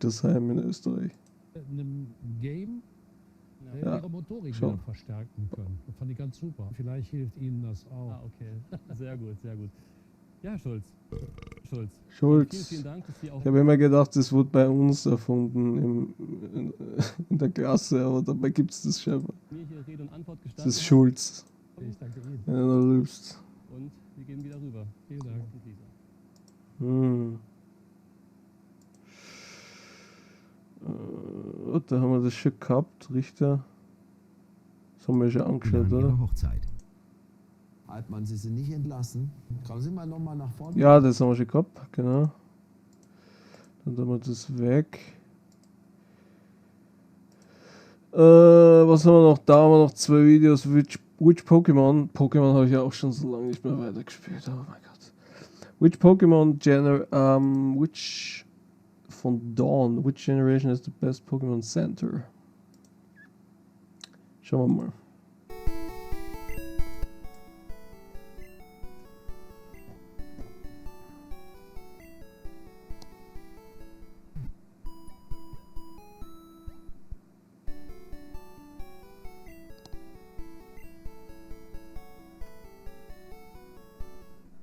Altersheim in Österreich. einem Game Ja, ihre Motorik schon. wieder verstärken können. Das fand ich ganz super. Vielleicht hilft Ihnen das auch. Ah, okay. Sehr gut, sehr gut. Ja, Schulz. Vielen, Schulz. vielen Dank, dass Sie auch... Ich habe immer gedacht, das wurde bei uns erfunden in der Klasse, aber dabei gibt es das scheinbar. mir hier Rede und Antwort Das gestanden ist Schulz, Ich danke Ihnen. wenn du noch rülpst. haben. Und wir gehen wieder rüber. Vielen Dank. Auf die Wiese. Da haben wir das schon gehabt, Richter. Das haben wir schon angeschaut, An oder? ihrer Hochzeit. Hat man sie nicht entlassen? Kommen Sie mal nochmal nach vorne. Ja, das haben wir schon gehabt, genau. Dann tun wir das weg. Was haben wir noch? Da haben wir noch 2 Videos. Which Pokémon? Pokémon habe ich ja auch schon so lange nicht mehr weitergespielt. Oh mein Gott. Which Pokémon which von Dawn? Which generation has the best Pokémoncenter? Schauen wir mal.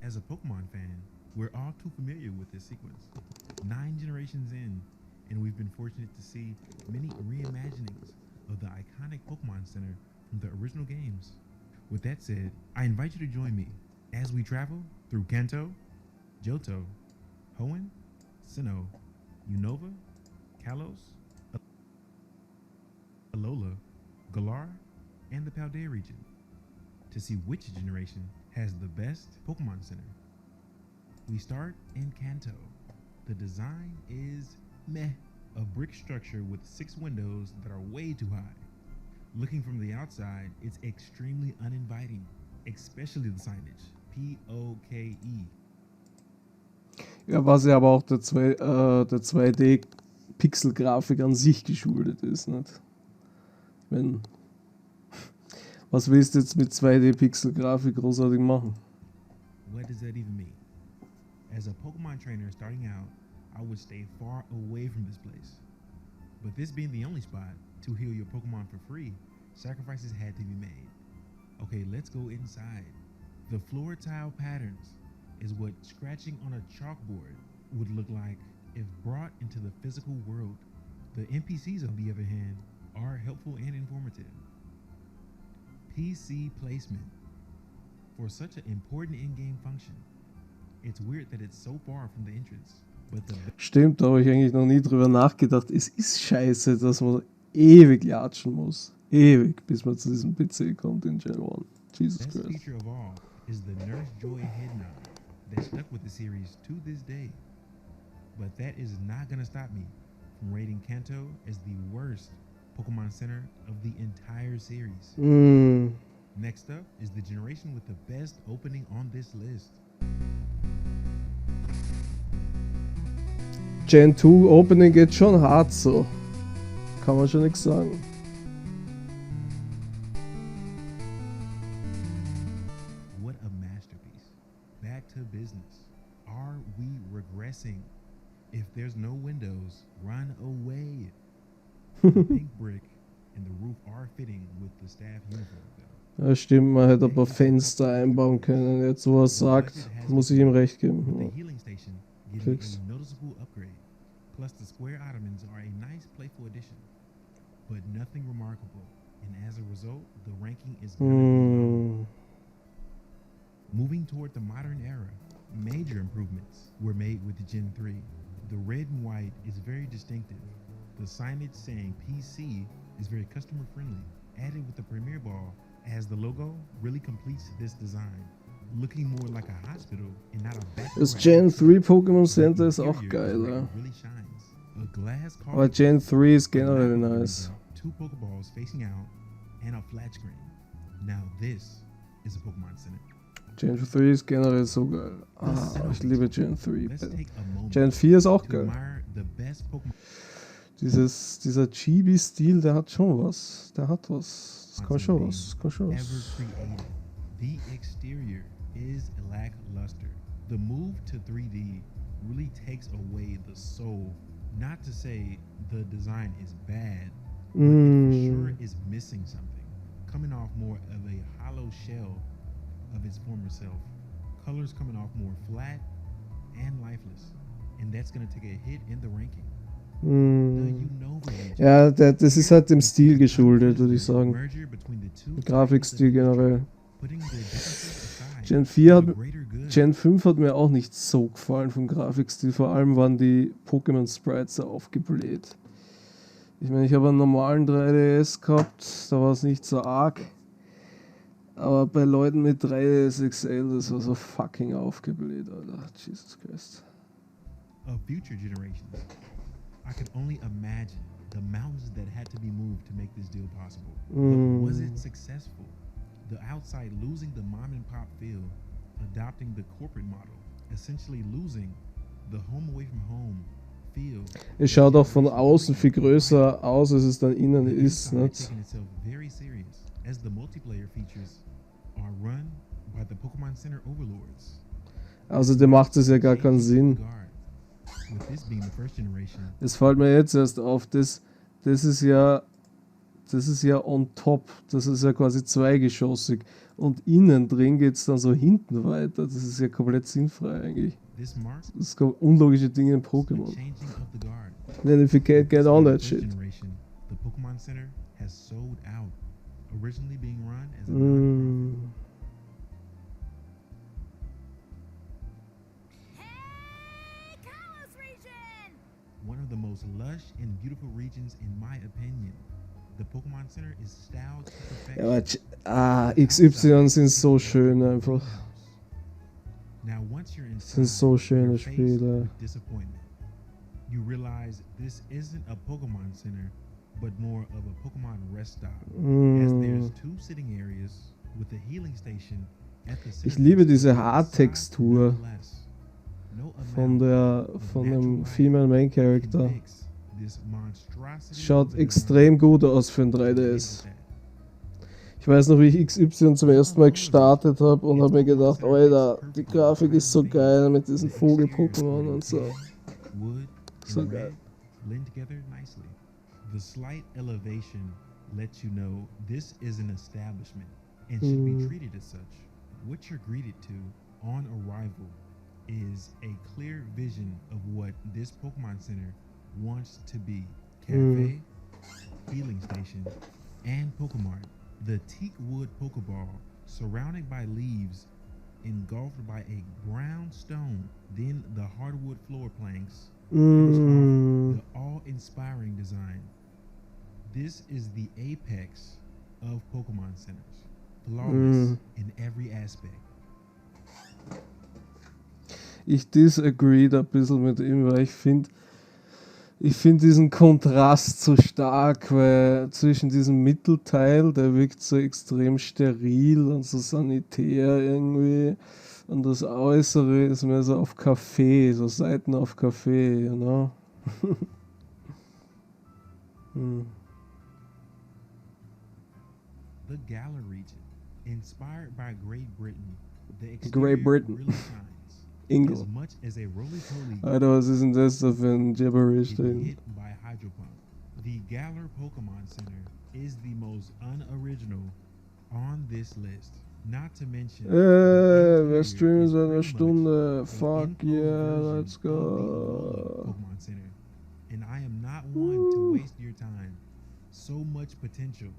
As a Pokemon fan, we're all too familiar with this sequence. 9 generations in, and we've been fortunate to see many reimaginings of the iconic Pokemon Center from the original games. With that said, I invite you to join me as we travel through Kanto, Johto, Hoenn, Sinnoh, Unova, Kalos, Alola, Galar, and the Paldea region to see which generation has the best Pokemon Center. We start in Kanto. The design is meh, a brick structure with 6 windows that are way too high. Looking from the outside, it's extremely uninviting, especially the signage, P-O-K-E. Ja, was ja aber auch der 2D-Pixel-Grafik an sich geschuldet ist, nicht? Was willst du jetzt mit 2D-Pixel-Grafik großartig machen? What does that even mean? As a Pokemon trainer starting out, I would stay far away from this place. But this being the only spot to heal your Pokemon for free, sacrifices had to be made. Okay, let's go inside. The floor tile patterns is what scratching on a chalkboard would look like if brought into the physical world. The NPCs, on the other hand, are helpful and informative. PC placement. For such an important in-game function, it's weird that it's so far from the entrance. But the Stimmt, da habe ich eigentlich noch nie drüber nachgedacht. Es ist scheiße, dass man ewig latschen muss. Ewig, bis man zu diesem PC kommt in Gen 1. Jesus best Christ. feature of all is the Nurse Joy head nod that stuck with the series to this day. But that is not gonna stop me from rating Kanto as the worst Pokemon Center of the entire series. Next up is the generation with the best opening on this list. Gen 2 Opening geht schon hart so. Kann man schon nichts sagen. What a masterpiece. Back to business. Are we regressing? If there's no windows, run away. The pink brick and the roof are fitting with the staff uniform though. Ja, stimmt, man hätte ein paar Fenster einbauen können. Jetzt, wo er es sagt, muss ich ihm recht With the geben. healing station getting Fix. a noticeable upgrade. Plus the square ottomans are a nice playful addition, but nothing remarkable. And as a result, the ranking is gonna be low. Moving toward the modern era, major improvements were made with the Gen 3. The red and white is very distinctive. The signage saying PC is very customer friendly. Added with the Premier Ball as the logo really completes this design. Looking more like a hospital and not a back. Das Gen 3 Pokémoncenter ist auch geil, ja. Really shines. A glass Aber Gen 3 ist generell nice. 2 Pokeballs facing out and a flat screen. Now this is a Pokemon Center. Gen 3 ist generell so geil. Ich liebe Gen 3. Let's take a moment Gen 4 ist auch to geil. admire the best Pokemon Dieser Chibi-Stil, der hat schon was. Der hat was. Das kann schon was. Das kann schon ever was. created. The exterior is lackluster. The move to 3D really takes away the soul Not to say the design is bad, but it for sure is missing something. Coming off more of a hollow shell of its former self. Colors coming off more flat and lifeless. And that's going to take a hit in the ranking. Ja, das ist halt dem Stil geschuldet, würde ich sagen. Der Grafikstil generell. Gen 5 hat mir auch nicht so gefallen vom Grafikstil. Vor allem waren die Pokémon-Sprites so aufgebläht. Ich meine, ich habe einen normalen 3DS gehabt, da war es nicht so arg. Aber bei Leuten mit 3DS XL, das war so fucking aufgebläht, Alter. Jesus Christ. Of future generations, I could only imagine the mountains that had to be moved to make this deal possible. But was it successful? The outside losing the mom and pop feel, adopting the corporate model, essentially losing the home away from home feel. Es schaut auch von außen viel größer aus, als es dann innen ist, nicht? Taking itself very serious, as the multiplayer features are run by the Pokémoncenter overlords. Also der macht es ja gar keinen Sinn. With this being the first generation. Es fällt mir jetzt erst auf, das ist ja on top, das ist ja quasi zweigeschossig und innen drin geht es dann so hinten weiter, das ist ja komplett sinnfrei eigentlich. This marks Das ist unlogische Dinge in Pokémon. the changing of the guard. Then if you can't get on that This shit. generation, the Pokémoncenter has sold out, originally being run as a nonprofit. One of the most lush and beautiful regions in my opinion. The Pokémoncenter is styled to perfection. Ja, aber XY sind so schön einfach. Now once you're Sind inside, so schöne you're faced Spiele. with disappointment. You realize this isn't a Pokémoncenter, but more of a Pokémon rest stop. As there's two sitting areas with a healing station at the Ich center. liebe diese Haartextur No von amount dem Female Main Character. Schaut extrem gut aus für ein 3DS. Ich weiß noch, wie ich XY zum ersten Mal gestartet habe und habe mir gedacht, Alter, die Grafik ist so geil mit diesen Vogel-Pokémon und so. So geil. Blend together nicely. The slight elevation lets you know this is an establishment and should be treated as such. What you're greeted to on arrival is a clear vision of what this Pokémoncenter wants to be. Cafe, healing station, and Pokemart. The teak wood Pokeball surrounded by leaves, engulfed by a brown stone, then the hardwood floor planks. The awe-inspiring design. This is the apex of Pokémon centers. Flawless in every aspect. Ich disagree da ein bisschen mit ihm, weil ich finde diesen Kontrast so stark, weil zwischen diesem Mittelteil, der wirkt so extrem steril und so sanitär irgendwie, und das Äußere ist mehr so auf Kaffee, so Seiten auf Kaffee, you know? The Galar region, inspired by Great Britain, the Great exterior Britain. really shines. Ingo. As much as a roly-poly Alter, was ist denn das da für ein Gibberish is drin? hit by Hydropump. The Galar Pokemon Center is the most unoriginal on this list. Not to mention, Wir streamen seit einer Stunde. Fuck yeah, let's go. Pokemon Center. And I am not one to waste your time. So much potential,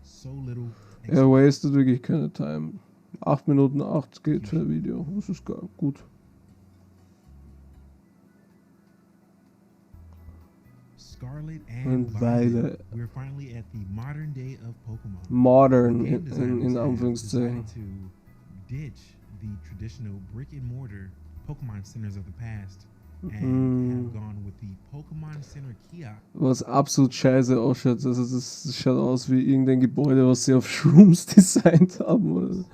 so little. Er wastet wirklich keine Time. 8 Minuten 8 geht für ein Video. Das ist geil. Gut. Scarlet Und and Violet. Violet. We're finally at the modern day of Pokemon. Modern Game in designers have Anführungszeichen. decided to ditch the traditional brick and mortar Pokemon centers of the past and have gone with the Pokemon Center kiosk. Was absolut scheiße ausschaut. Also das schaut aus wie irgendein Gebäude, was sie auf Shrooms designt haben. Oder?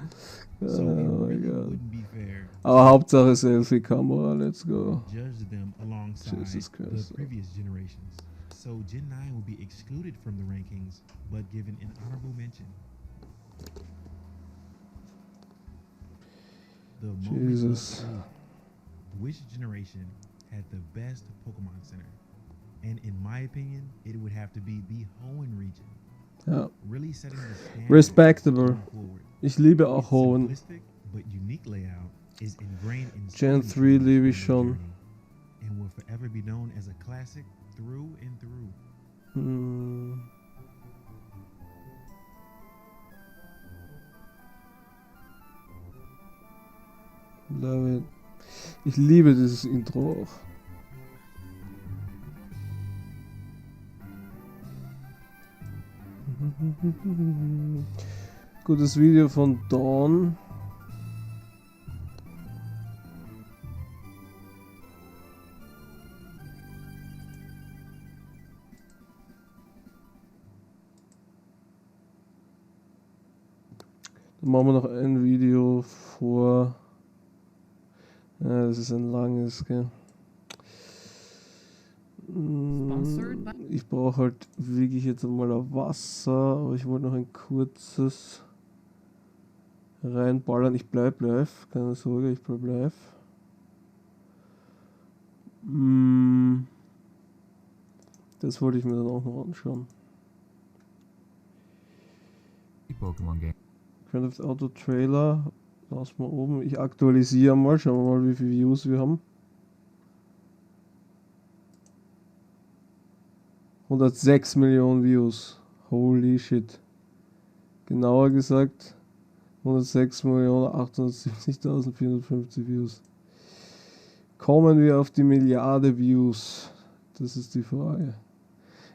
So it Oh my really god. wouldn't be fair Aber Hauptsache Selfie-Kamera, let's go. to judge them alongside Jesus Christ. the previous generations. So Gen 9 will be excluded from the rankings, but given an honorable mention. The moment Jesus. of truth. Which generation had the best Pokemon Center? And in my opinion, it would have to be the Hoenn region. Ja. Really setting the standard Respectable. going forward. Ich liebe auch Its Hoenn. simplistic but unique layout is ingrained in Gen so 3 many liebe ich games schon. on their journey and will forever be known as a classic through and through. Hm. Love it. Ich liebe dieses Intro auch. Gutes Video von Dawn. Dann machen wir noch ein Video vor. Ja, das ist ein langes, gell. Ich brauche halt wirklich jetzt einmal ein Wasser, aber ich wollte noch ein kurzes reinballern. Ich bleib live, keine Sorge, ich bleib live. Das wollte ich mir dann auch noch anschauen. Die Pokémon Game. Grand Theft Auto Trailer, lassen wir oben. Ich aktualisiere mal, schauen wir mal, wie viele Views wir haben. 106 Millionen Views. Holy shit. Genauer gesagt 106.870.450 Views. Kommen wir auf die Milliarde Views? Das ist die Frage.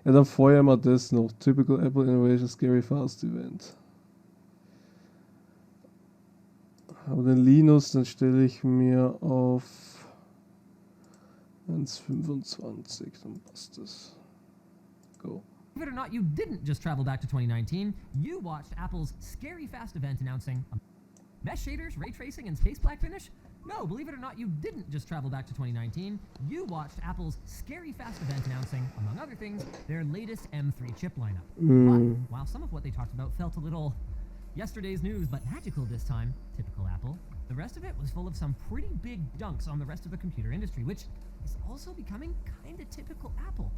Ja, dann feuern wir das noch. Typical Apple Innovation Scary Fast Event. Aber den Linus, dann stelle ich mir auf 1,25. Dann passt das. Go. Believe it or not, you didn't just travel back to 2019. You watched Apple's Scary Fast event announcing mesh shaders, ray tracing, and space black finish. No, believe it or not, you didn't just travel back to 2019. You watched Apple's Scary Fast event announcing, among other things, their latest M3 chip lineup. But while some of what they talked about felt a little yesterday's news, but magical this time, typical Apple, the rest of it was full of some pretty big dunks on the rest of the computer industry, which is also becoming kinda typical Apple.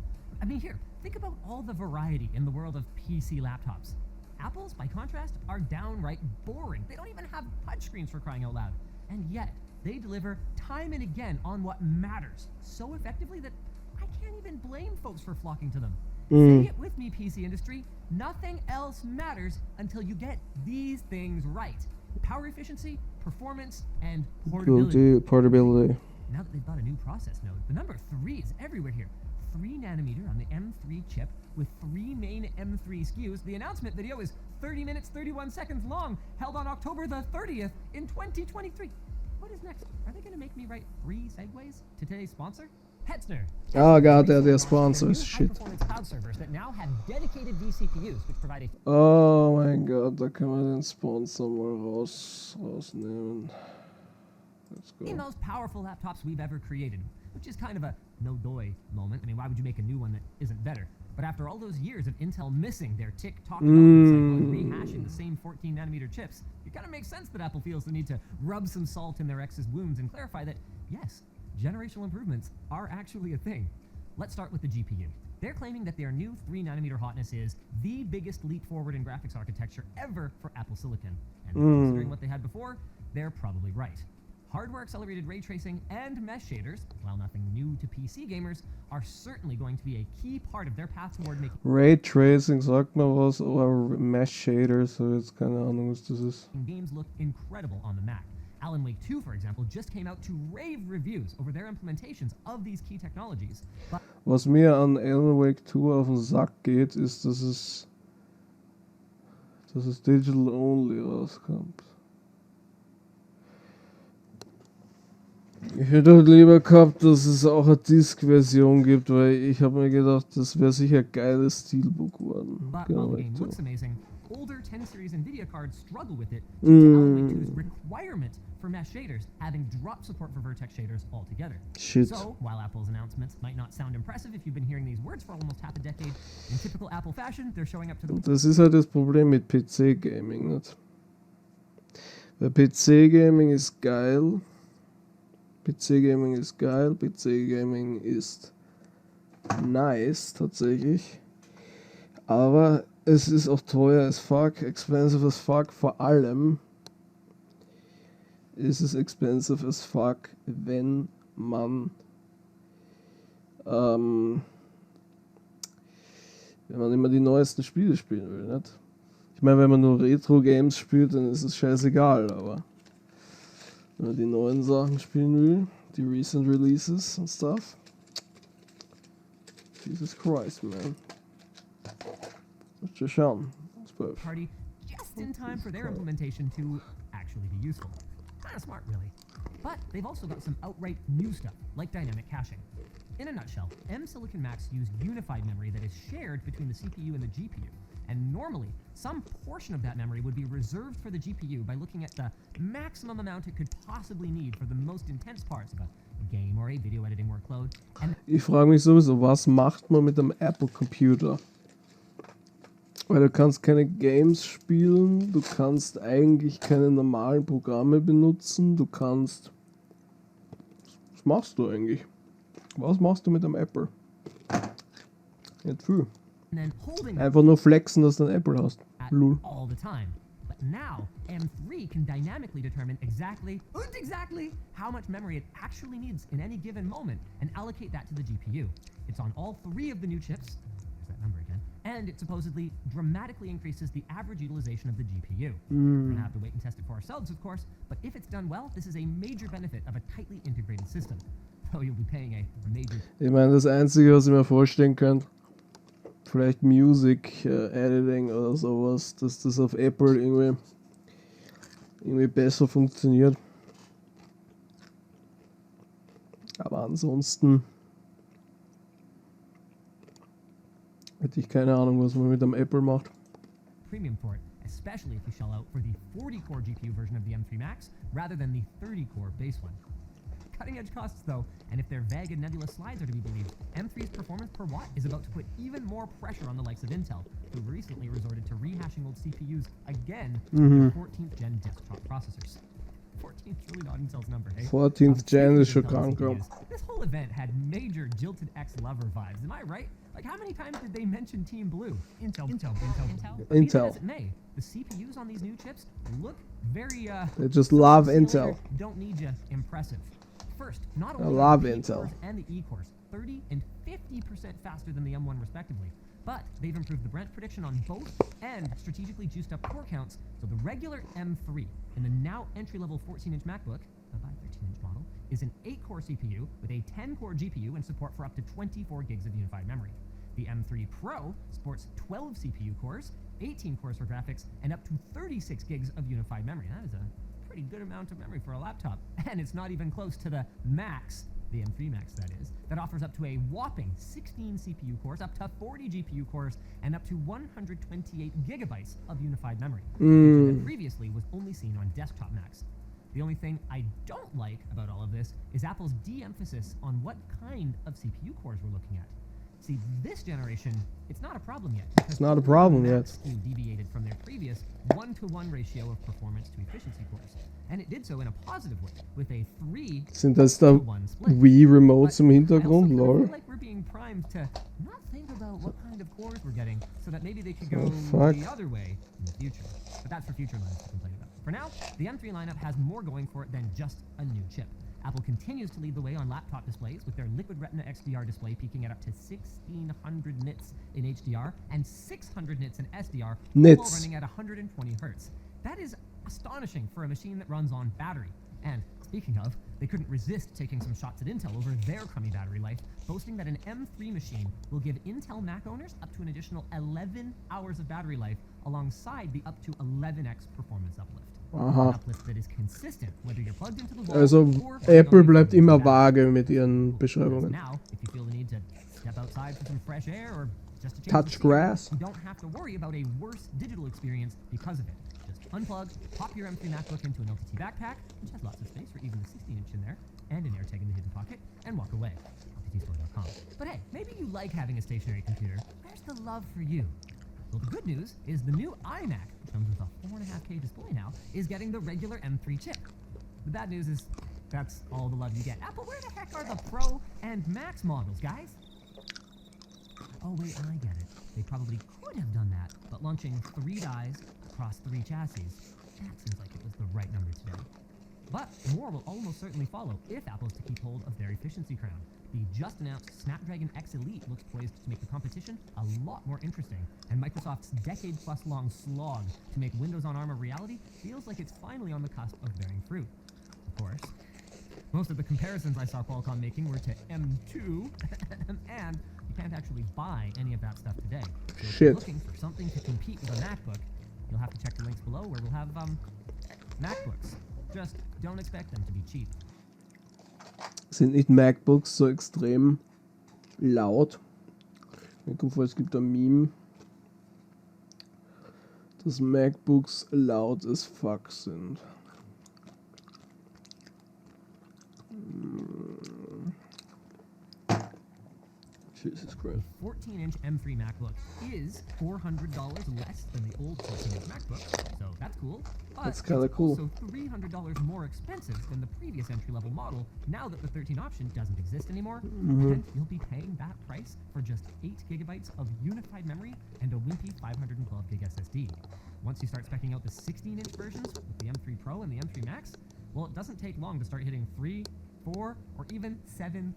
I mean, here, think about all the variety in the world of PC laptops. Apple's, by contrast, are downright boring. They don't even have touchscreens for crying out loud. And yet, they deliver time and again on what matters so effectively that I can't even blame folks for flocking to them. Say it with me, PC industry. Nothing else matters until you get these things right. Power efficiency, performance, and portability. Portability. Now that they've got a new process node, the number 3 is everywhere here. 3 nanometer on the M3 chip with 3 main M3 SKUs. The announcement video is 30 minutes, 31 seconds long, held on October the 30th in 2023. What is next? Are they going to make me write 3 segues to today's sponsor? Hetzner. Oh god, they're sponsors. Shit. High-performance cloud servers that now have dedicated vCPUs, which provide a Oh mein Gott, da können wir den Sponsor mal rausnehmen. Let's go. the most powerful laptops we've ever created, which is kind of a no-doy moment. I mean, why would you make a new one that isn't better? But after all those years of Intel missing their tick-tock development cycle and rehashing the same 14 nanometer chips, it kind of makes sense that Apple feels the need to rub some salt in their X's wounds and clarify that, yes, generational improvements are actually a thing. Let's start with the GPU. They're claiming that their new 3 nanometer hotness is the biggest leap forward in graphics architecture ever for Apple Silicon. And considering what they had before, they're probably right. Hardware-accelerated ray tracing and mesh shaders, while nothing new to PC gamers, are certainly going to be a key part of their path toward making Ray Tracing sagt mir was, aber Mesh Shaders, so jetzt keine Ahnung, was das ist. games look incredible on the Mac. Alan Wake 2, for example, just came out to rave reviews over their implementations of these key technologies. But Was mir an Alan Wake 2 auf den Sack geht, ist, dass es Digital Only rauskommt. Ich hätte halt lieber gehabt, dass es auch eine Disk-Version gibt, weil ich habe mir gedacht, das wäre sicher ein geiles Steelbook geworden. while Genau, the game richtig. looks amazing, older 10 series NVIDIA cards struggle with it due to Alan Wake 2's requirement for mesh shaders having dropped support for vertex shaders altogether. Shit. So, while Apple's announcements might not sound impressive if you've been hearing these words for almost half a decade, in typical Apple fashion, they're showing up to the Das ist halt das Problem mit PC-Gaming, nicht? Weil PC-Gaming ist geil. PC-Gaming ist geil. PC-Gaming ist nice, tatsächlich. Aber es ist auch teuer as fuck, expensive as fuck. Vor allem ist es expensive as fuck, wenn man immer die neuesten Spiele spielen will, nicht? Ich meine, wenn man nur Retro-Games spielt, dann ist es scheißegal, aber wenn man die neuen Sachen spielen will, die Recent Releases und stuff, Jesus Christ, man. Let's just schauen. Party just in time for their implementation to actually be useful. Kind of smart, really. But they've also got some outright new stuff, like dynamic caching. In a nutshell, M-Silicon Macs use unified memory that is shared between the CPU and the GPU. And normally, some portion of that memory would be reserved for the GPU by looking at the maximum amount it could possibly need for the most intense parts of a game or a video editing workload. And ich frage mich sowieso, was macht man mit einem Apple-Computer? Weil du kannst keine Games spielen, du kannst eigentlich keine normalen Programme benutzen, du kannst... Was machst du eigentlich? Was machst du mit einem Apple? Nicht viel. then holding Einfach nur flexen, dass du ein Apple hast. at Lul. all the time. But now, M3 can dynamically determine exactly how much memory it actually needs in any given moment and allocate that to the GPU. It's on all 3 of the new chips, there's that number again, and it supposedly dramatically increases the average utilization of the GPU. We're gonna have to wait and test it for ourselves, of course, but if it's done well, this is a major benefit of a tightly integrated system. Though you'll be paying a major... Ich meine, das Einzige, was ich mir vorstellen könnte, vielleicht Music Editing oder sowas, dass das auf Apple irgendwie besser funktioniert. Aber ansonsten hätte ich keine Ahnung, was man mit einem Apple macht. premium for it, especially if you shell out for the 40-core GPU version of the M3 Max rather than the 30-core base one. Cutting-edge costs, though, and if their vague and nebulous slides are to be believed, M3's performance per watt is about to put even more pressure on the likes of Intel, who recently resorted to rehashing old CPUs again with their 14th gen desktop processors. 14th is really not Intel's number, hey? 14th Gen ist schon Intel krank, ja. CPUs, this whole event had major Jilted X lover vibes, am I right? Like, how many times did they mention Team Blue? Intel. Be that as it may, the CPUs on these new chips look very, They just love see you Intel. later, don't need you impressive. First, not I only love are the P Intel. cores and the E cores 30 and 50% faster than the M1 respectively, but they've improved the branch prediction on both and strategically juiced up core counts, so the regular M3 and the now entry-level 14-inch MacBook, the 13-inch model, is an 8-core CPU with a 10-core GPU and support for up to 24 gigs of unified memory. The M3 Pro sports 12 CPU cores, 18 cores for graphics, and up to 36 gigs of unified memory. That is a pretty good amount of memory for a laptop. And it's not even close to the Max, the M3 Max that is, that offers up to a whopping 16 CPU cores, up to 40 GPU cores, and up to 128 gigabytes of unified memory. That previously was only seen on desktop Macs. The only thing I don't like about all of this is Apple's de-emphasis on what kind of CPU cores we're looking at. See, this generation, it's not a problem yet. It's not a problem yet. You deviated from their previous 1-to-1 ratio of performance to efficiency cores. And it did so in a positive way, with a 3 Sind das da to 1 split. Wii Remotes im But Hintergrund? I also Lol. feel like we're being primed to not think about what kind of cores we're getting, so that maybe they could go Oh, fuck. the other way in the future. But that's for future lines to complain about. For now, the M3 lineup has more going for it than just a new chip. Apple continues to lead the way on laptop displays, with their Liquid Retina XDR display peaking at up to 1600 nits in HDR and 600 nits in SDR, all Nits. running at 120 hertz. That is astonishing for a machine that runs on battery. And speaking of, they couldn't resist taking some shots at Intel over their crummy battery life, boasting that an M3 machine will give Intel Mac owners up to an additional 11 hours of battery life, alongside the up to 11x performance uplift. Aha. An uplift that is consistent whether you're plugged into the wall Also or Apple on your bleibt phone immer with battery. vage mit ihren Whereas Beschreibungen. now, if you feel the need to step outside for some fresh air or just to change Touch the scenery, grass. you don't have to worry about a worse digital experience because of it. Just unplug, pop your M3 MacBook into an LTT backpack, which has lots of space for even the 16-inch in there, and an AirTag in the hidden pocket, and walk away. LTTstore.com. But hey, maybe you like having a stationary computer. Where's the love for you? Well, the good news is the new iMac, which comes with a 4.5K display now, is getting the regular M3 chip. The bad news is that's all the love you get. Apple, where the heck are the Pro and Max models, guys? oh wait, I get it. They probably could have done that, but launching 3 dies across 3 chassis, that seems like it was the right number today. But more will almost certainly follow if Apple's to keep hold of their efficiency crown. The just announced Snapdragon X Elite looks poised to make the competition a lot more interesting, and Microsoft's decade-plus-long slog to make Windows on ARM a reality feels like it's finally on the cusp of bearing fruit. Of course, most of the comparisons I saw Qualcomm making were to M2, and you can't actually buy any of that stuff today. So if you're looking for something to compete with a MacBook, you'll have to check the links below where we'll have MacBooks. Just don't expect them to be cheap. Sind nicht MacBooks so extrem laut? Ich gucke vor, es gibt ein Meme, dass MacBooks laut as fuck sind. Jesus Christ. The 14-inch M3 MacBook is $400 less than the old 14-inch MacBook, so that's cool. But That's kinda cool. It's also $300 more expensive than the previous entry-level model now that the 13 option doesn't exist anymore. And you'll be paying that price for just 8 gigabytes of unified memory and a wimpy 512 gig SSD. Once you start specking out the 16-inch versions with the M3 Pro and the M3 Max, well, it doesn't take long to start hitting $3,000, $4,000, or even $7,000.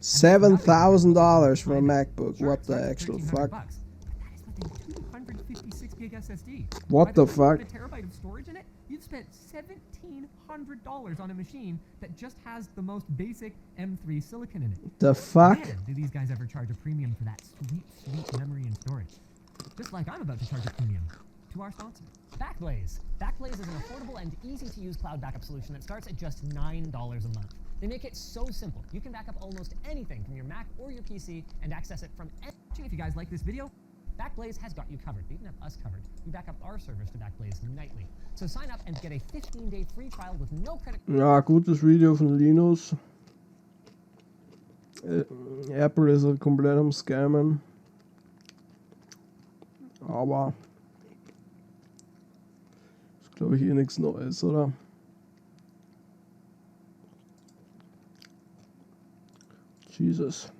$7,000 for a MacBook. Sure, What it the starts at actual $1,300, fuck? but that is with a 256 gig SSD. What By the time you put fuck? a terabyte of storage in it, you've spent $1,700 on a machine that just has the most basic M3 silicon in it. The fuck? Man, do these guys ever charge a premium for that sweet, sweet memory and storage? Just like I'm about to charge a premium to our sponsor, Backblaze. Backblaze is an affordable and easy-to-use cloud backup solution that starts at just $9 a month. They make it so simple. You can back up almost anything from your Mac or your PC and access it from any. If you guys like this video, Backblaze has got you covered. They even have us covered. We back up our servers to Backblaze nightly. So sign up and get a 15-day free trial with no credit. Ja, gutes Video von Linus. Apple ist halt komplett am Scammen. Aber ist, glaube ich, eh nichts Neues, oder? Jesus.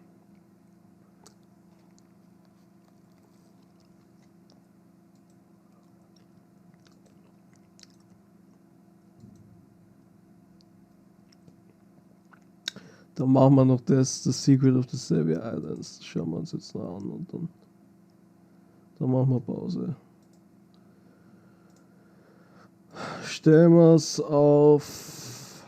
Dann machen wir noch das Secret of the Savvy Islands. Das schauen wir uns jetzt noch an und dann machen wir Pause. Stellen wir es auf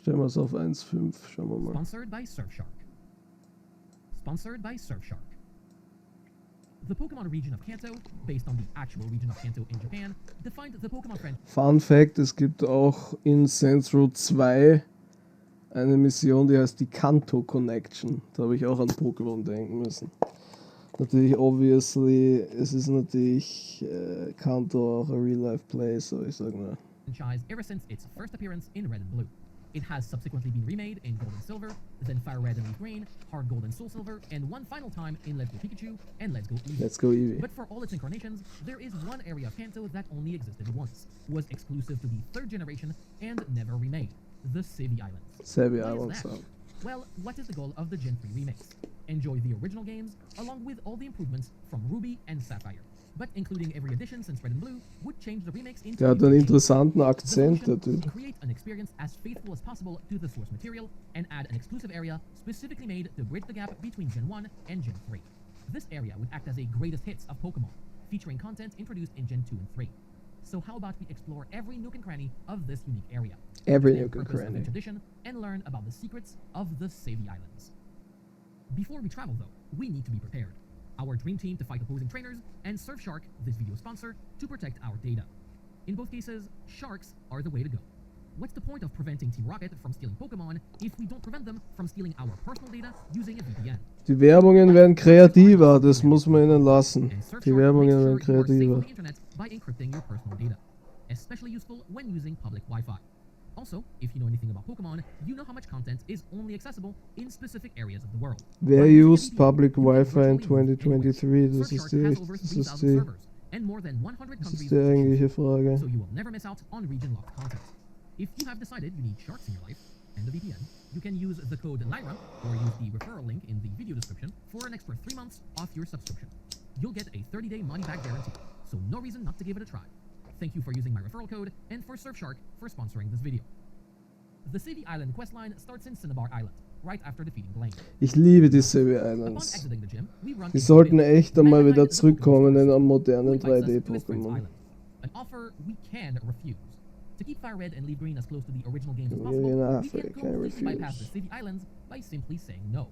1.5. Schauen wir mal. Sponsored by Surfshark. Sponsored by Surfshark. The Pokemon region of Kanto, based on the actual region of Kanto in Japan, defined the Pokemon friend. Fun Fact: Es gibt auch in Saints Row 2 eine Mission, die heißt die Kanto Connection. Da habe ich auch an Pokémon denken müssen. Natürlich, obviously, es ist natürlich Kanto auch ein Real-Life-Play, so ich sag mal. Franchise ever since its first appearance in Red and Blue. It has subsequently been remade in Gold and Silver, then Fire Red and Leaf Green, Hard Gold and Soul Silver, and one final time in Let's Go Pikachu and Let's Go Eevee. Let's go Eevee. But for all its incarnations, there is one area of Kanto that only existed once, was exclusive to the 3rd generation, and never remade. The Savvy Islands. Savvy Why is Islands. that? Well, what is the goal of the Gen 3 remakes? Enjoy the original games, along with all the improvements from Ruby and Sapphire. But including every addition since Red and Blue would change the remakes into Der hat einen interessanten Akzent, der Typ. create an experience as faithful as possible to the source material and add an exclusive area specifically made to bridge the gap between Gen 1 and Gen 3. This area would act as a greatest hits of Pokemon, featuring content introduced in Gen 2 and 3. So how about we explore every nook and cranny of this unique area? Every Understand nook and the purpose of cranny. each edition and learn about the secrets of the Savvy Islands. Before we travel though, we need to be prepared. Our dream team to fight opposing trainers, and Surfshark, this video sponsor, to protect our data. In both cases, sharks are the way to go. What's the point of preventing Team Rocket from stealing Pokemon if we don't prevent them from stealing our personal data using a VPN? Die Werbungen werden kreativer, das muss man ihnen lassen. And Surfshark Die Werbungen makes sure werden you are safe on kreativer. the internet by encrypting your personal data. Especially useful when using public Wi-Fi. Also, if you know anything about Pokemon, you know how much content is only accessible in specific areas of the world. Wer By using a used VPN, public you can Wi-Fi in virtually move anywhere. 2023? Das ist Surfshark has over das 3,000 ist die, servers and more than 100 das countries ist die to choose eigentliche from. Frage. So you will never miss out on region-locked content. If you have decided you need sharks in your life, and a VPN, you can use the code LYRA or use the referral link in the video description for an extra 3 months off your subscription. You'll get a 30-day money-back guarantee, so no reason not to give it a try. Thank you for using my referral code and for Surfshark for sponsoring this video. The City Island questline starts in Cinnabar Island, right after defeating Blaine. Ich liebe die Serie Upon Islands. exiting the gym, we run Die into sollten Bill, echt the einmal man wieder behind the zurückkommen in Pokémon einem who modernen invites us to his friend's 3D-Pokémon. island. An offer we can refuse. To keep Fire Red and Leaf Green as close to the original games as Yeah, possible, nah, we fuck, can't I completely bypass the refuse. City Islands by simply saying no.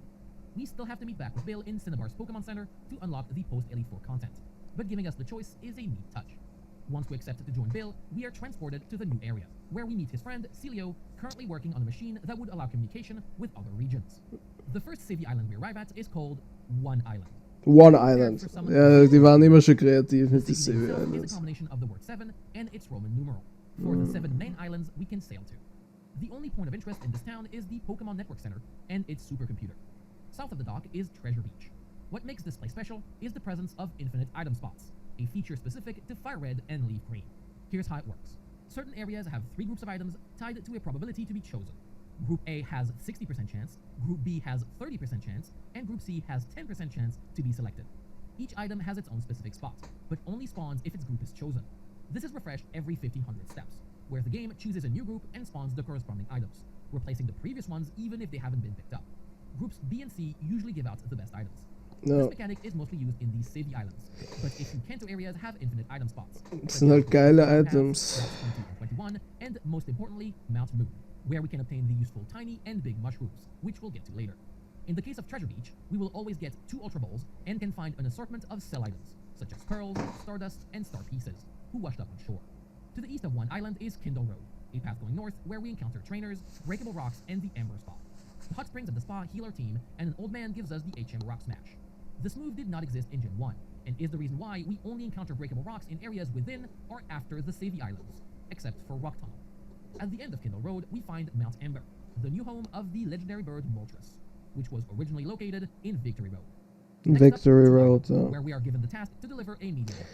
We still have to meet back with Bill in Cinnabar's Pokémoncenter to unlock the post-Elite Four content. But giving us the choice is a neat touch. Once we accept to join Bill, we are transported to the new area, where we meet his friend, Celio, currently working on a machine that would allow communication with other regions. The first City Island we arrive at is called One Island. One Island. Ja, die waren immer schon kreativ mit The den city Serie itself is a Islands. combination of the word 7 and its Roman numeral, for the 7 main islands we can sail to. The only point of interest in this town is the Pokemon Network Center and its supercomputer. South of the dock is Treasure Beach. What makes this place special is the presence of infinite item spots, a feature specific to Fire Red and Leaf Green. Here's how it works. Certain areas have 3 groups of items tied to a probability to be chosen. Group A has 60% chance, Group B has 30% chance, and Group C has 10% chance to be selected. Each item has its own specific spot, but only spawns if its group is chosen. This is refreshed every 1500 steps, where the game chooses a new group and spawns the corresponding items, replacing the previous ones even if they haven't been picked up. Groups B and C usually give out the best items. This Ja, mechanic is mostly used in the City Islands, but if you Kanto areas have infinite item spots. das such sind as halt geile Paths, Items. Routes 20 and 21, and most importantly, Mount Moon, where we can obtain the useful tiny and big mushrooms, which we'll get to later. In the case of Treasure Beach, we will always get 2 Ultra Balls and can find an assortment of cell items, such as pearls, stardust, and star pieces, who washed up on shore. To the east of One Island is Kindle Road, a path going north where we encounter trainers, breakable rocks, and the Amber Spa. The hot springs of the spa heal our team, and an old man gives us the HM Rock Smash. This move did not exist in Gen 1, and is the reason why we only encounter breakable rocks in areas within or after the Savvy Islands, except for Rock Tunnel. At the end of Kindle Road, we find Mount Amber, the new home of the legendary bird Moltres, which was originally located in Victory Road. Next up, Victory Two Road, Island, ja. where we are given the task to deliver a meteor.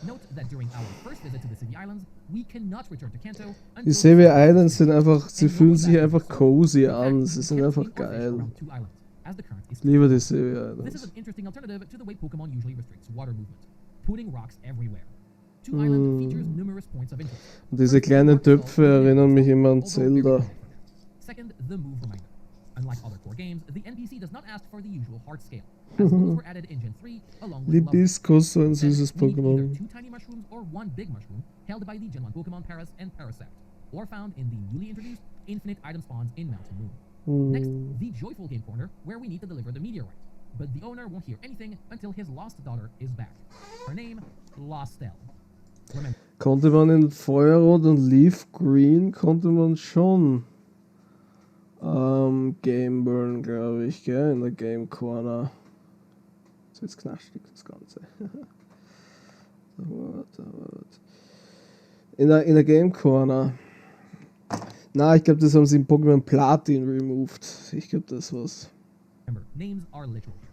Note that during our first visit to the City Islands, we cannot return to Kanto Die until Serie Islands sind einfach, sie and fühlen going sich back einfach to the cozy In fact, an, we sie sind can't einfach swim or fish geil. around 2 islands, as the current is Ich liebe die full. Serie This is Islands. an interesting alternative to the way Pokemon usually restricts water movement, putting rocks everywhere. Two Island features numerous points of interest. Und diese First, the kleinen rock itself Töpfe is erinnern mich immer an although very Zelda. different. Second, the move reminder. Unlike other core games, the NPC does not ask for the usual heart scale, as those were added in Gen 3 along with love. Libiscus, so ein Instead, süßes we need either Pokémon. 2 tiny mushrooms or 1 big mushroom held by the Gen 1 Pokemon Paras and Parasect, or found in the newly introduced infinite item spawns in Mountain Moon. Next, the joyful game corner, where we need to deliver the meteorite, but the owner won't hear anything until his lost daughter is back. Her name, Lostelle. Remember, Konnte man in Feuerrot und Leaf Green konnte man schon Gameburn, glaube ich, gell? In der Game Corner. So jetzt knaschtig das Ganze. In der Game Corner. Na, ich glaube, das haben sie in Pokémon Platin removed. Ich glaube, das war's. names are literal here.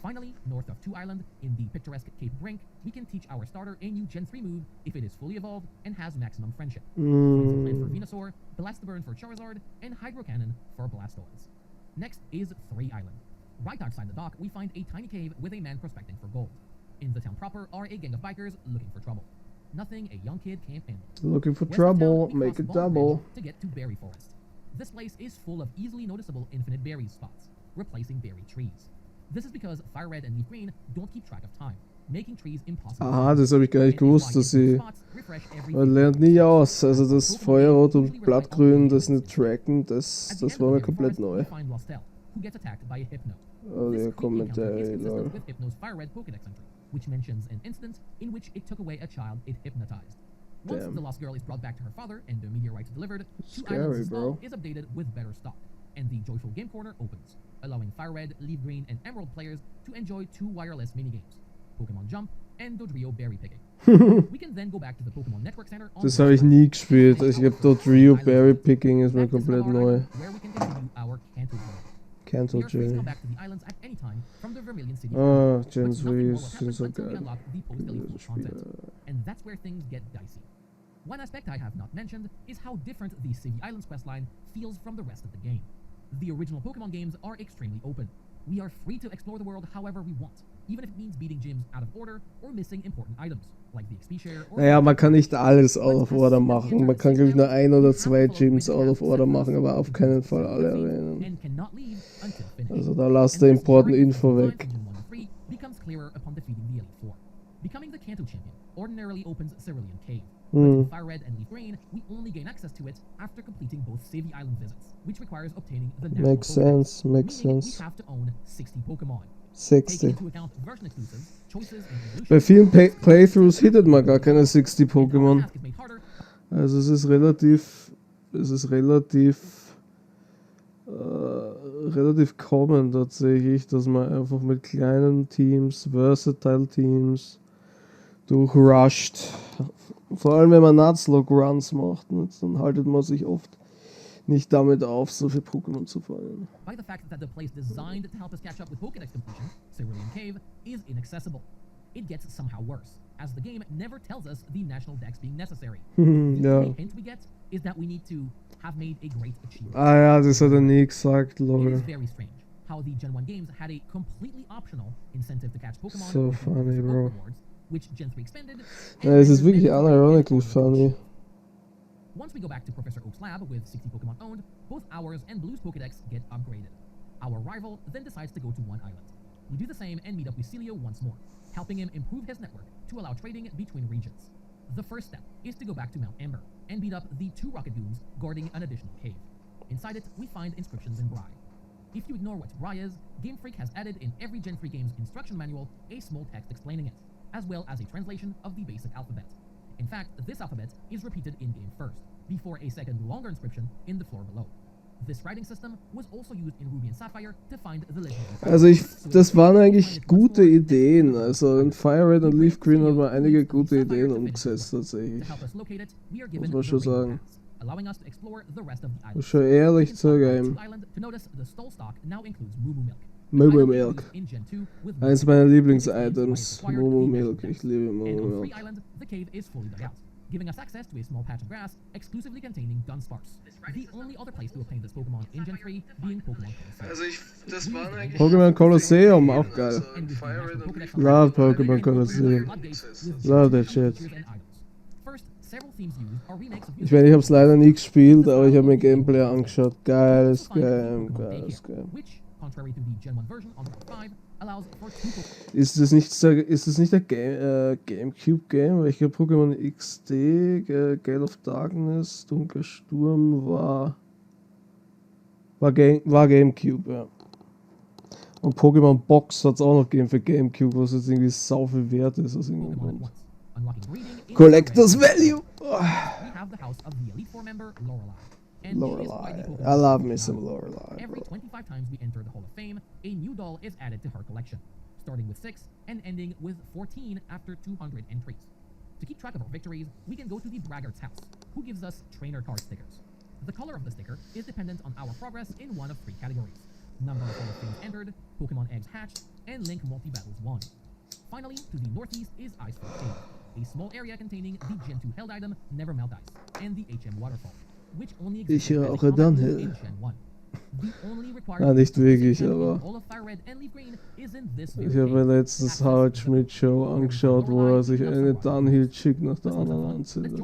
Finally, north of 2 Island, in the picturesque Cape Brink, we can teach our starter a new Gen 3 move if it is fully evolved and has maximum friendship. Freeze Plant for Venusaur, Blast-Burn for Charizard, and Hydro Cannon for Blastoise. Next is 3 Island. Right outside the dock, we find a tiny cave with a man prospecting for gold. In the town proper are a gang of bikers looking for trouble. Nothing a young kid can't handle. Looking for West of trouble, town, we make cross it Ball double. Bridge to get to Berry Forest. This place is full of easily noticeable infinite berries spots, replacing berry trees. This is because Fire Red and Leaf Green don't keep track of time, making trees impossible. Aha, das habe ich gar nicht And gewusst, why dass sie... spots refresh every Man 15 lernt nie minutes. aus. Also das Feuerrot und Blattgrün, das nicht tracken, At das the end war of mir the komplett forest, neu. we find Lostelle, who gets attacked by a Hypno. Oh, This der creepy encounter Kommentare, is consistent lol. with Hypno's Fire Red Pokédex entry, which mentions an instance in which it took away a child it hypnotized. Once Damn. the lost girl is brought back to her father and the meteorite delivered, 2 Scary, Islands' bro. stall is updated with better stock, and the joyful game corner opens, allowing Fire Red, Leaf Green, and Emerald players to enjoy 2 wireless minigames, Pokemon Jump and Dodrio Berry Picking. We can then go back to the Pokemon Network Center on Das habe ich nie gespielt. Ich glaube, dort Rio Berry Picking ist mir Back to komplett Cinnabar neu. Island, where we can continue our Kanto journey. Cancel We are free to Journey. come back to the islands at any time from the Vermilion City. Ah, But Gen nothing more 3 will sind happen so until we geil. unlock the post-Elite Diese content. Spiele. And that's where things get dicey. One aspect I have not mentioned is how different the City Islands questline feels from the rest of the game. The original Pokemon games are extremely open. We are free to explore the world however we want, even if it means beating gyms out of order or missing important items, like the XP share or... Naja, man kann nicht alles out of order machen. Man kann, glaube ich, nur 1 oder 2 Gyms out of order machen, aber auf keinen Fall alle Arenen. Also da lasst der important Info weg. Becomes clearer upon defeating the Elite Four. Becoming the Kanto champion ordinarily opens Cerulean Cave. But in Fire Red and Leaf Green, we only gain access to it after completing both Savvy Island visits, which requires obtaining the national Makes sense, makes sense. We have to own 60 Pokemon. 60. Into account version exclusives, choices and Bei vielen Playthroughs hittet man gar keine 60 Pokémon. Also es ist relativ common tatsächlich, dass man einfach mit kleinen Teams, versatile Teams durchrusht. Vor allem wenn man Nuzlocke-Runs macht, dann haltet man sich oft nicht damit auf, so viele Pokémon zu fangen. By the fact that the place designed to help us catch up with Pokédex completion, Cerulean Cave, is inaccessible. It gets somehow worse, as the game never tells us the national dex being necessary. The only hint we get is that we need to have made a great achievement. Ah ja, das hat er nie gesagt, It lol. is very strange how the Gen 1 games had a completely optional incentive to catch Pokémon So funny, bro. rewards, which Gen 3 expanded. Ja, es ist wirklich unironically funny. Once we go back to Professor Oak's lab with 60 Pokemon owned, both ours and Blue's Pokédex get upgraded. Our rival then decides to go to one island. We do the same and meet up with Celio once more, helping him improve his network to allow trading between regions. The first step is to go back to Mount Amber and beat up the 2 rocket goons guarding an additional cave. Inside it, we find inscriptions in Brai. If you ignore what Brai is, Game Freak has added in every Gen 3 game's instruction manual a small text explaining it, as well as a translation of the basic alphabet. In fact, this alphabet is repeated in-game first, before a second longer inscription in the floor below. This writing system was also used in Ruby and Sapphire to find the legendary... Also das waren eigentlich gute Ideen. Also in Fire Red und Leaf Green hat man einige gute Ideen umgesetzt tatsächlich. Muss man schon sagen. Muss schon ehrlich zugeben. Moo Milk. Eins meiner Lieblings-Items. Moo Milk. Ich liebe Moo Milk. Giving us access to a small patch of grass exclusively containing Dunsparce. The only other place to obtain this Pokemon in Gen 3 being Pokemon Colosseum. Pokémon Colosseum, auch geil. Love Pokémon Colosseum. Love that shit. Ich meine, ich hab's leider nie gespielt, aber ich habe mir Gameplay angeschaut. Geiles Game, geiles Game. Ist das nicht ein Gamecube-Game? Weil ich glaube Pokémon XD, Gale of Darkness, Dunkler Sturm war Gamecube, ja. Und Pokémon Box hat es auch noch gegeben für Gamecube, was jetzt irgendwie sau viel wert ist aus irgendeinem Grund. Collectors Value! Lorelei. I love me some Lorelei. Every 25 times we enter the Hall of Fame, a new doll is added to her collection, starting with 6 and ending with 14 after 200 entries. To keep track of our victories, we can go to the Braggart's house, who gives us trainer card stickers. The color of the sticker is dependent on our progress in one of 3 categories: number of Hall of Fames entered, Pokemon eggs hatched, and Link multi-battles won. Finally, to the northeast is Icefall Cave, a small area containing the Gen 2 held item Never Melt Ice, and the HM Waterfall. Ich rauche Dunhill. Na, nicht wirklich, aber ich habe mir letztens Howard Schmidt Show angeschaut, wo er sich eine Dunhill-Chick nach der anderen anzündet.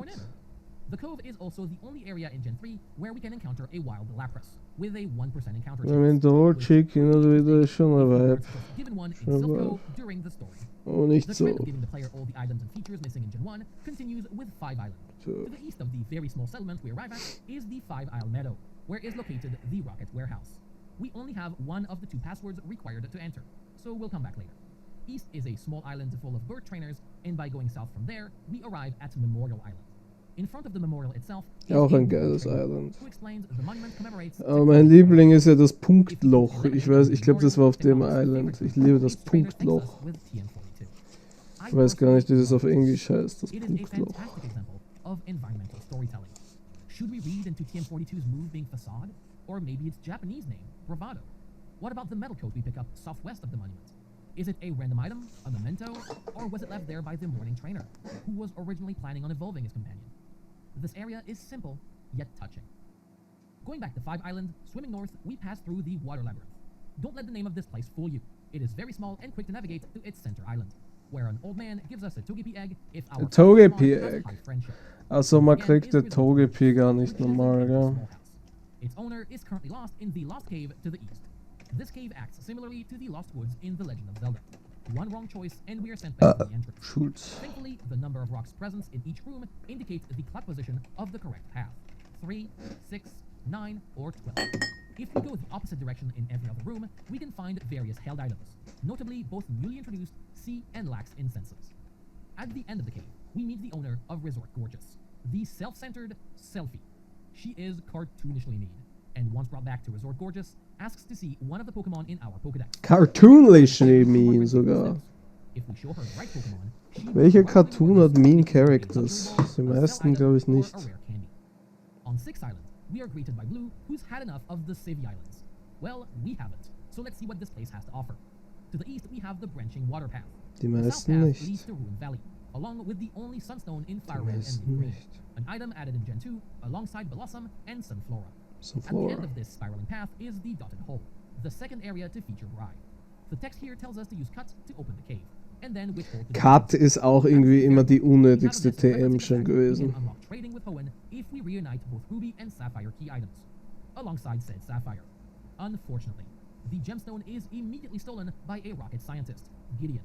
The cove is also the only area in Gen 3 where we can encounter a wild Lapras, with a 1% encounter chance. I mean, the whole chick hin und wieder ist schon ein Vibe. Given one in Silph during the story. Oh, nicht so. The trend of giving the player all the items and features missing in Gen 1 continues with 5 Island. To the east of the very small settlement we arrive at is the 5 Isle Meadow, where is located the Rocket Warehouse. We only have one of the 2 passwords required to enter, so we'll come back later. East is a small island full of bird trainers, and by going south from there, we arrive at Memorial Island. In front of the memorial itself is auch ein geiles Island. who explains the monument commemorates Aber mein Liebling ist ja das Punktloch. Ich glaube, das war auf dem Island. Ich liebe das Punktloch. Ich weiß gar nicht, wie das auf Englisch heißt, das Punktloch. Of environmental storytelling. Should we read into TM42's move being facade? Or maybe its Japanese name, bravado? What about the metal coat we pick up southwest of the monument? Is it a random item, a memento, or was it left there by the morning trainer, who was originally planning on evolving his companion? This area is simple, yet touching. Going back to 5 Island, swimming north, we pass through the Water Labyrinth. Don't let the name of this place fool you. It is very small and quick to navigate to its center island, where an old man gives us a Togepi egg if our Togepi Pokémon has Egg. high friendship. Also man kriegt den Togepi gar nicht normal, gell? Its owner is currently lost in the Lost Cave to the east. This cave acts similarly to the Lost Woods in The Legend of Zelda. One wrong choice and we are sent back to the entrance. Schulz. Thankfully, the number of rocks present in each room indicates the clock position of the correct path. 3, 6, 9, or 12. If we go the opposite direction in every other room, we can find various held items, notably both newly introduced sea and lax incenses. At the end of the cave, we meet the owner of Resort Gorgeous, the self-centered Selfie. She is cartoonishly mean, and once brought back to Resort Gorgeous, asks to see one of the Pokémon in our Pokédex. Cartoonishly mean sogar. If we show her the right Pokémon, she will Welcher welcome Cartoon the hat Gorgeous mean with a characters? luxury Die ball, a meisten sell glaube ich item, or nicht. a rare candy. On 6 Island, we are greeted by Blue, who's had enough of the Civvy Islands. Well, we haven't, so let's see what this place has to offer. To the east, we have the branching water path. Die The south meisten path leads nicht. to Ruin Valley, along with the only sunstone in Die Fire Red and meisten Leaf Green, nicht. an item added in Gen 2 alongside Blossom and Sunflora. So At the end Flora. of this spiraling path is the dotted hole, the second area to feature Bride. The text here tells us to use cut to open the cave, and then which hole to Cut go. ist auch irgendwie immer die unnötigste Without this TM referencing schon the fact we gewesen. can unlock trading with Hoenn if we reunite both Ruby and Sapphire key items, alongside said Sapphire. Unfortunately, the gemstone is immediately stolen by a rocket scientist, Gideon.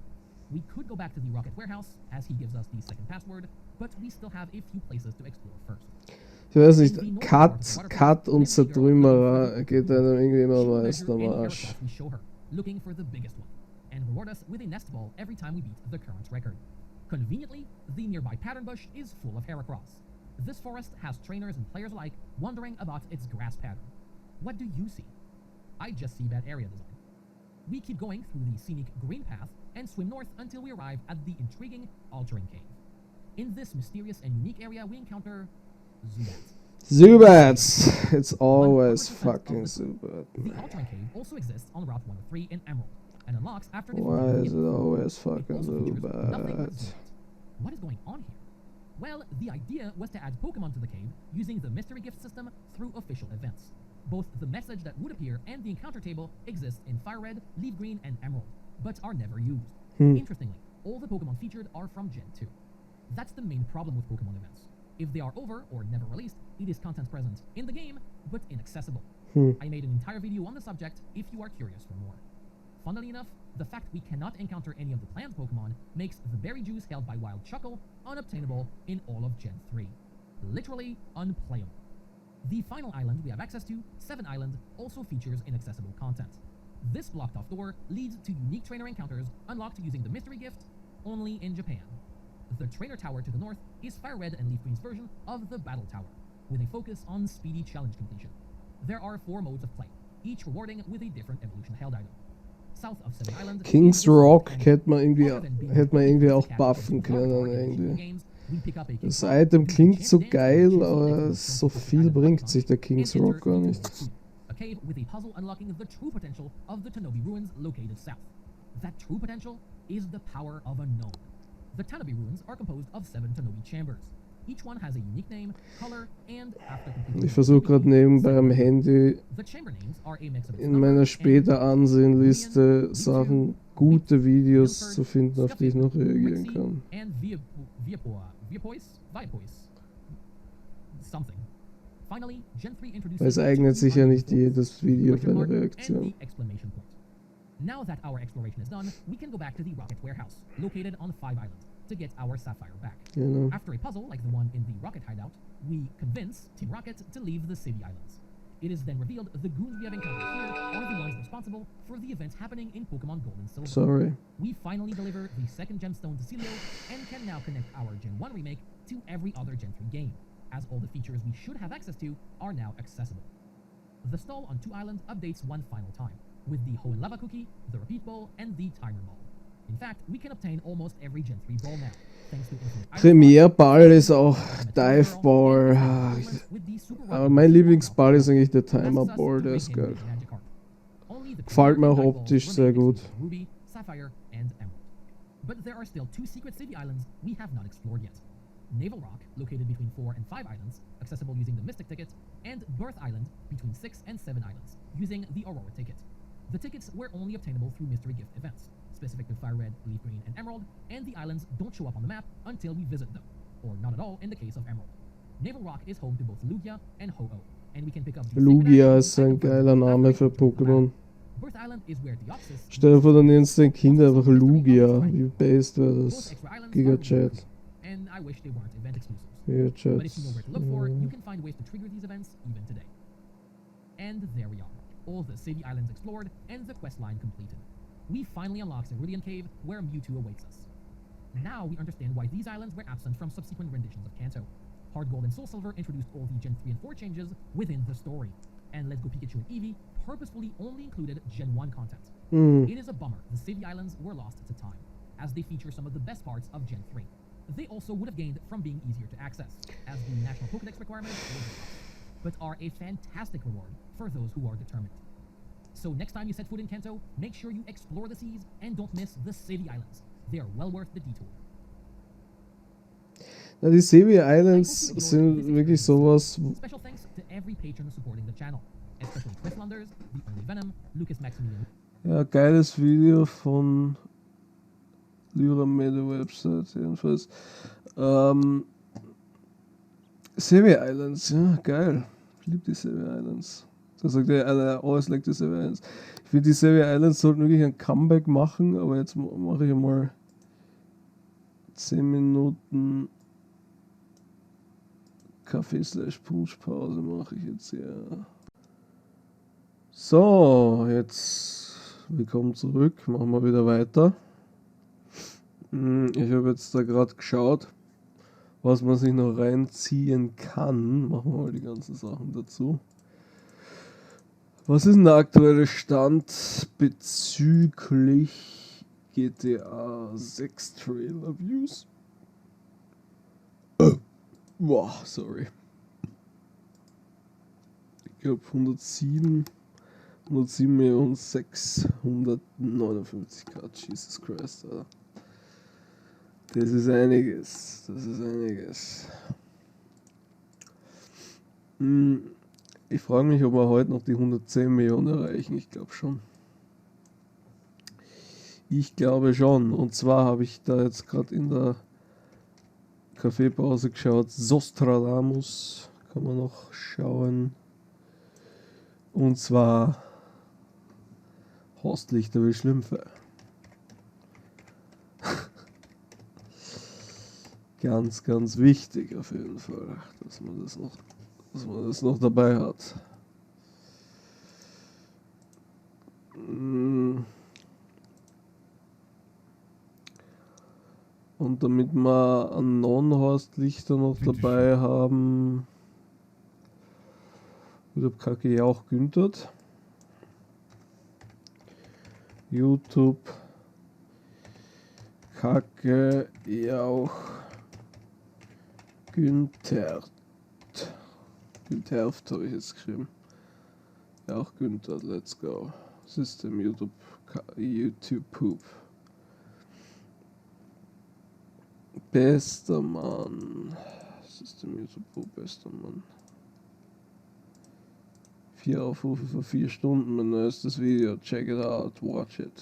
We could go back to the rocket warehouse, as he gives us the second password, but we still have a few places to explore first. Ich weiß nicht, Cut und Zertrümmerer geht einem irgendwie immer am meisten am Arsch. We show her, looking for the biggest one, and reward us with a nest ball every time we beat the current record. Conveniently, the nearby pattern bush is full of Heracross. This forest has trainers and players alike wondering about its grass pattern. What do you see? I just see bad area design. We keep going through the scenic green path and swim north until we arrive at the intriguing altering cave. In this mysterious and unique area, we encounter Zubat. Zubats! It's always 100% fucking of the Zubat. The altering cave also exists on Route 103 in Emerald, and unlocks after Why defeating is the it enemy. always It fucking also features nothing but Zubat? Zubat. What is going on here? Well, the idea was to add Pokemon to the cave using the mystery gift system through official events. Both the message that would appear and the encounter table exist in Fire Red, Leaf Green, and Emerald, but are never used. Interestingly, all the Pokemon featured are from Gen 2. That's the main problem with Pokemon events. If they are over or never released, it is content present in the game, but inaccessible. I made an entire video on the subject if you are curious for more. Funnily enough, the fact we cannot encounter any of the planned Pokemon makes the berry juice held by Wild Chuckle unobtainable in all of Gen 3. Literally unplayable. The final island we have access to, 7 Island, also features inaccessible content. This blocked off door leads to unique trainer encounters unlocked using the mystery gift only in Japan. The trainer tower to the north is Fire Red and Leaf Green's version of the Battle Tower, with a focus on speedy challenge completion. There are 4 modes of play, each rewarding with a different evolution held item. South of 7 Island, King's Rock hätte man irgendwie auch buffen können irgendwie. Das Item klingt so geil, aber so viel bringt sich der King's Rock gar nicht. A cave with a puzzle unlocking the true potential of the Tanobi ruins located south. That true potential is the power of unknown. The Tanobi ruins are composed of 7 Tanobi chambers. Each one has a unique name, color, and after completing Ich versuche gerade nebenbei am Handy the chamber names are a mix of its in number meiner and später Ansehenliste Sachen, gute Videos zu finden, auf die ich noch reagieren kann. And Viapois? Something. Finally, Gen 3 introduces Weil es eignet sich ja nicht two jedes Video für question eine mark and Reaktion. the exclamation point. Now that our exploration is done, we can go back to the rocket warehouse, located on 5 Island, to get our Sapphire back. Genau. After a puzzle like the one in the rocket hideout, we convince Team Rocket to leave the Civvy Islands. It is then revealed the goons we have encountered here are the ones responsible for the events happening in Pokemon Gold and Silver. Sorry. We finally deliver the second gemstone to Celio and can now connect our Gen 1 remake to every other Gen 3 game, as all the features we should have access to are now accessible. The stall on 2 Island updates one final time, with the Hoenn Lava Cookie, the Repeat Ball, and the Timer Ball. In fact, we can obtain almost every Gen 3 ball now, thanks to Infinite Iron Premierball ist auch Ball, Dive Ball. with the Super Aber Rocket mein Ball. Lieblingsball ist eigentlich der That's Timer us Ball, to der rate ist him geil. with Magic Card. Only the Gefällt mir auch Dive Balls optisch remain sehr next gut. to Ruby, Sapphire, and Emerald. But there are still 2 secret city islands we have not explored yet. Naval Rock, located between 4 and 5 islands, accessible using the Mystic ticket, and Birth Island, between 6 and 7 islands, using the Aurora ticket. The tickets were only obtainable through mystery gift events, specific to Fire Red, Leaf Green, and Emerald, and the islands don't show up on the map until we visit them, or not at all in the case of Emerald. Naval Rock is home to both Lugia and Ho-Oh, and we can pick up the Lugia ist ein geiler Name für Pokémon. Birth Island is where Deoxys, Stell dir vor, du nennst dein Kind einfach Lugia. Wie based wäre das? Giga-Chat. and I wish they weren't event exclusives. Giga-Chat. But if you know where to look for, you can find ways to trigger these events even today. And there we are, all the city islands explored and the quest line completed. We finally unlocked Cerulean Cave, where Mewtwo awaits us. Now we understand why these islands were absent from subsequent renditions of Kanto. Hard Gold and Soul Silver introduced all the Gen 3 and 4 changes within the story, and Let's Go Pikachu and Eevee purposefully only included Gen 1 content. It is a bummer the city islands were lost to time, as they feature some of the best parts of Gen 3. They also would have gained from being easier to access, as the National Pokédex requirements would be tough, but are a fantastic reward for those who are determined. So next time you set foot in Kanto, make sure you explore the seas and don't miss the city islands. They are well worth the detour. Na, die Sevi Islands sind wirklich sowas. Special thanks to every patron supporting the channel, especially Chris Lunders, The Only Venom, Lucas Maximilian. Ja, geiles Video von Lyra-Mede Website jedenfalls. Sevi Islands, ja, geil. Ich liebe die Sevi Islands. Da sagt er, always like the Sevi Islands. Ich finde, die Sevi Islands sollten wirklich ein Comeback machen, aber jetzt mache ich einmal 10 Minuten Kaffee/Punschpause mache ich jetzt hier. So, jetzt willkommen zurück, machen wir wieder weiter. Ich habe jetzt da gerade geschaut, was man sich noch reinziehen kann. Machen wir mal die ganzen Sachen dazu. Was ist denn der aktuelle Stand bezüglich GTA 6 Trailer Views? Wow, sorry. Ich glaube 107.659.000. Jesus Christ, Alter. Das ist einiges. Das ist einiges. Ich frage mich, ob wir heute noch die 110 Millionen erreichen. Ich glaube schon. Ich glaube schon. Und zwar habe ich da jetzt gerade in der Kaffeepause geschaut. Sostradamus kann man noch schauen. Und zwar Horstlichter wie Schlümpfe. Ganz, ganz wichtig auf jeden Fall, dass man das noch dabei hat. Und damit wir einen Non-Horstlichter noch dabei haben, YouTube Kacke ja auch Günther. YouTube Kacke Jauch Günther. Günther habe ich jetzt geschrieben. Jauch Günther, let's go. System YouTube Poop. Bester Mann. System YouTube Poop, bester Mann. 4 Aufrufe für 4 Stunden, mein neuestes Video. Check it out, watch it.